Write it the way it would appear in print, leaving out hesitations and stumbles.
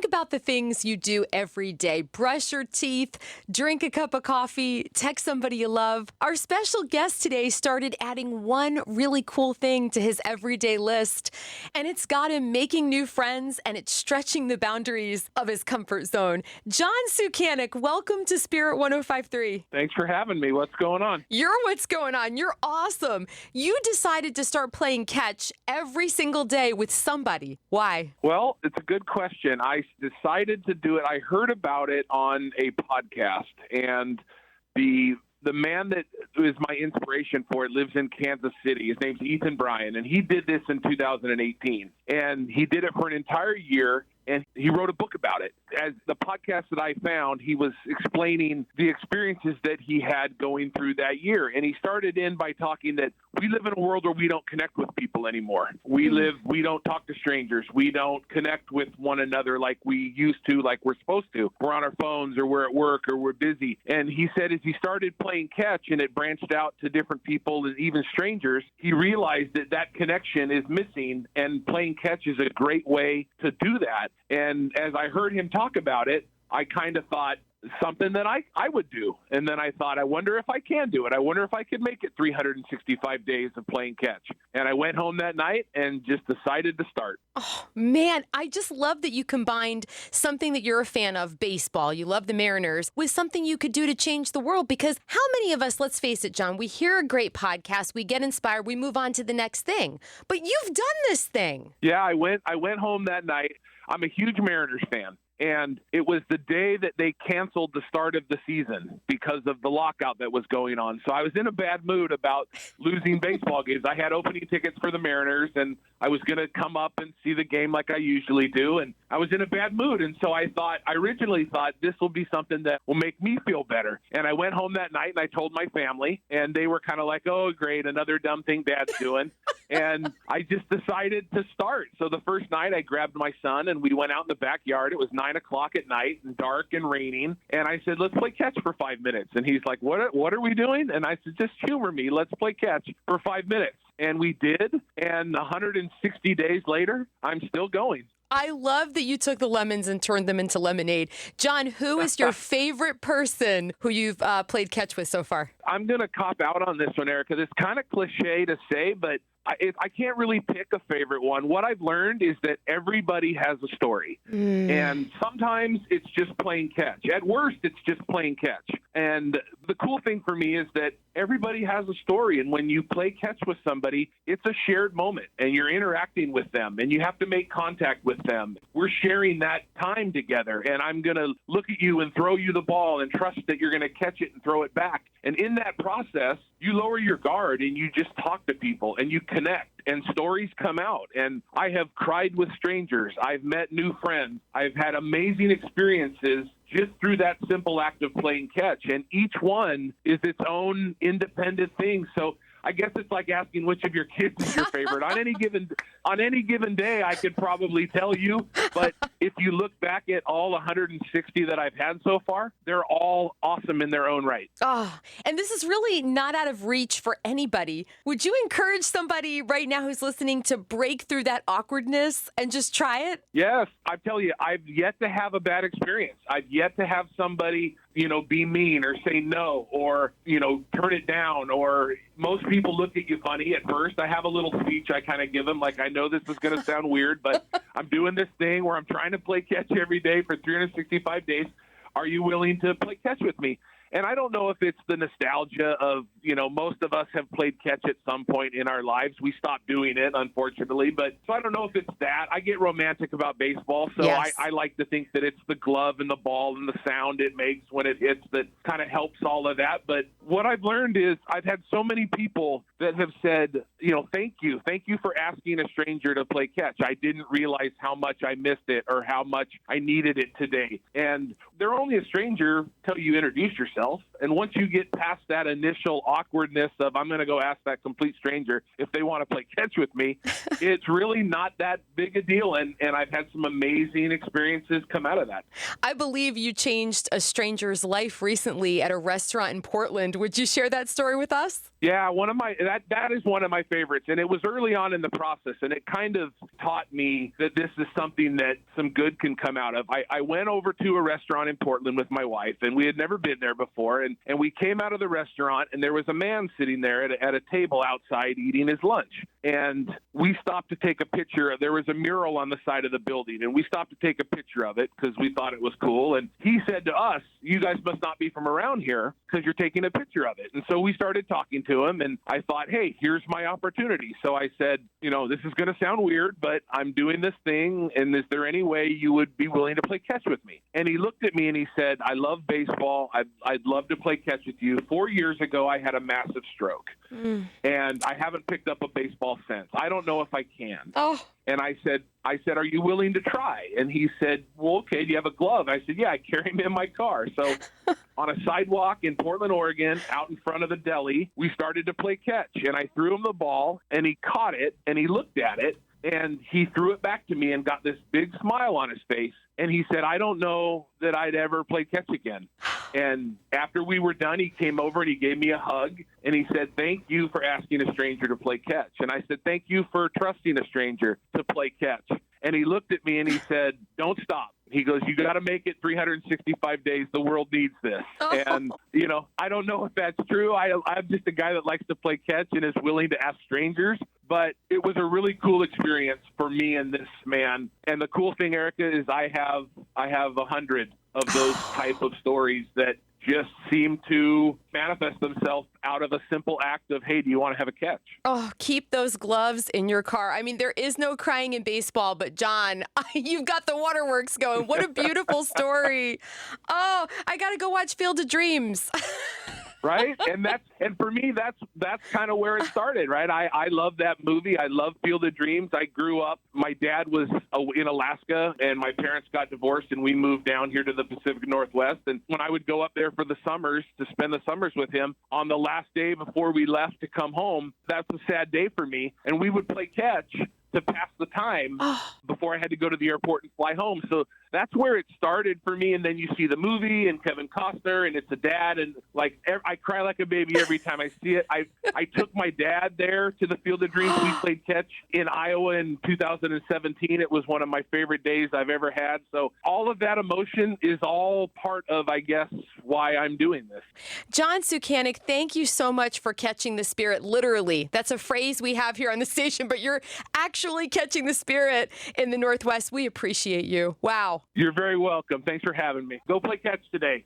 Think about the things you do every day. Brush your teeth, drink a cup of coffee, text somebody you love. Our special guest today started adding one really cool thing to his everyday list, and it's got him making new friends, and it's stretching the boundaries of his comfort zone. John Scukanec, welcome to Spirit 105.3. Thanks for having me. What's going on? You're what's going on. You're awesome. You decided to start playing catch every single day with somebody. Why? Well, it's a good question. I decided to do it. I heard about it on a podcast, and the man that is my inspiration for it lives in Kansas City. His name's Ethan Bryan, and he did this in 2018. And he did it for an entire year, and he wrote a book about it. As the podcast that I found, he was explaining the experiences that he had going through that year. And he started in by talking that we live in a world where we don't connect with people anymore. We don't talk to strangers. We don't connect with one another like we used to, like we're supposed to. We're on our phones, or we're at work, or we're busy. And he said as he started playing catch and it branched out to different people and even strangers, he realized that that connection is missing, and playing catch is a great way to do that. And as I heard him talk about it, I kind of thought something that I would do. And then I thought, I wonder if I can do it. I wonder if I could make it 365 days of playing catch. And I went home that night and just decided to start. Oh, man, I just love that you combined something that you're a fan of, baseball, you love the Mariners, with something you could do to change the world. Because how many of us, let's face it, John, we hear a great podcast, we get inspired, we move on to the next thing. But you've done this thing. Yeah, I went home that night. I'm a huge Mariners fan. And it was the day that they canceled the start of the season because of the lockout that was going on. So I was in a bad mood about losing baseball games. I had opening tickets for the Mariners, and I was going to come up and see the game like I usually do. And I was in a bad mood. And so I originally thought this will be something that will make me feel better. And I went home that night and I told my family, and they were kind of like, oh, great, another dumb thing Dad's doing. And I just decided to start. So the first night I grabbed my son and we went out in the backyard. It was 9 o'clock at night and dark and raining. And I said, let's play catch for 5 minutes. And he's like, what are we doing? And I said, just humor me. Let's play catch for 5 minutes. And we did. And 160 days later, I'm still going. I love that you took the lemons and turned them into lemonade. John, who is your favorite person who you've played catch with so far? I'm going to cop out on this one, Eric, because it's kind of cliche to say, but I can't really pick a favorite one. What I've learned is that everybody has a story. And sometimes it's just playing catch. At worst, it's just playing catch. And the cool thing for me is that everybody has a story. And when you play catch with somebody, it's a shared moment and you're interacting with them and you have to make contact with them. We're sharing that time together. And I'm going to look at you and throw you the ball and trust that you're going to catch it and throw it back. And in that process, you lower your guard and you just talk to people and you connect and stories come out. And I have cried with strangers. I've met new friends. I've had amazing experiences just through that simple act of playing catch. And each one is its own independent thing. So I guess it's like asking which of your kids is your favorite. On any given day, I could probably tell you. But if you look back at all 160 that I've had so far, they're all awesome in their own right. Oh, and this is really not out of reach for anybody. Would you encourage somebody right now who's listening to break through that awkwardness and just try it? Yes, I tell you, I've yet to have a bad experience. I've yet to have somebody, be mean or say no or, turn it down, or most people look at you funny at first. I have a little speech I kind of give them, like, I know this is going to sound weird, but I'm doing this thing where I'm trying to play catch every day for 365 days. Are you willing to play catch with me? And I don't know if it's the nostalgia of, most of us have played catch at some point in our lives. We stopped doing it, unfortunately. But so I don't know if it's that. I get romantic about baseball. So yes. I like to think that it's the glove and the ball and the sound it makes when it hits that kind of helps all of that. But what I've learned is I've had so many people that have said, thank you. Thank you for asking a stranger to play catch. I didn't realize how much I missed it or how much I needed it today. And they're only a stranger till you introduce yourself. myself. And once you get past that initial awkwardness of I'm going to go ask that complete stranger if they want to play catch with me, it's really not that big a deal. And I've had some amazing experiences come out of that. I believe you changed a stranger's life recently at a restaurant in Portland. Would you share that story with us? Yeah, that is one of my favorites. And it was early on in the process, and it kind of taught me that this is something that some good can come out of. I went over to a restaurant in Portland with my wife, and we had never been there before. And we came out of the restaurant, and there was a man sitting there at a table outside eating his lunch. And we stopped to take a picture. There was a mural on the side of the building, and we stopped to take a picture of it because we thought it was cool. And he said to us, "You guys must not be from around here because you're taking a picture of it." And so we started talking to him, and I thought, hey, here's my opportunity. So I said, this is going to sound weird, but I'm doing this thing, and is there any way you would be willing to play catch with me? And he looked at me and he said, "I love baseball. I'd love to play catch with you. 4 years ago, I had a massive stroke, and I haven't picked up a baseball since. I don't know if I can." Oh. And I said, "Are you willing to try?" And he said, "Well, okay, do you have a glove?" I said, "Yeah, I carry him in my car." So on a sidewalk in Portland, Oregon, out in front of the deli, we started to play catch. And I threw him the ball, and he caught it, and he looked at it, and he threw it back to me and got this big smile on his face. And he said, "I don't know that I'd ever play catch again." And after we were done, he came over and he gave me a hug, and he said, "Thank you for asking a stranger to play catch." And I said, "Thank you for trusting a stranger to play catch." And he looked at me and he said, "Don't stop." He goes, "You got to make it 365 days. The world needs this." Oh. And, I don't know if that's true. I'm just a guy that likes to play catch and is willing to ask strangers. But it was a really cool experience for me and this man. And the cool thing, Erica, is I have 100 of those type of stories that just seem to manifest themselves out of a simple act of, hey, do you want to have a catch? Oh, keep those gloves in your car. I mean, there is no crying in baseball, but John, you've got the waterworks going. What a beautiful story. Oh, I got to go watch Field of Dreams. Right? And for me, that's kind of where it started, right? I love that movie. I love Field of Dreams. I grew up, my dad was in Alaska, and my parents got divorced, and we moved down here to the Pacific Northwest. And when I would go up there for the summers to spend the summers with him, on the last day before we left to come home, that's a sad day for me. And we would play catch to pass the time before I had to go to the airport and fly home. So that's where it started for me. And then you see the movie and Kevin Costner, and it's a dad, and I cry like a baby every time I see it. I took my dad there to the Field of Dreams. We played catch in Iowa in 2017. It was one of my favorite days I've ever had. So all of that emotion is all part of, I guess, why I'm doing this. John Scukanec, thank you so much for catching the spirit, literally. That's a phrase we have here on the station, but you're actually catching the spirit in the Northwest. We appreciate you. Wow. You're very welcome. Thanks for having me. Go play catch today.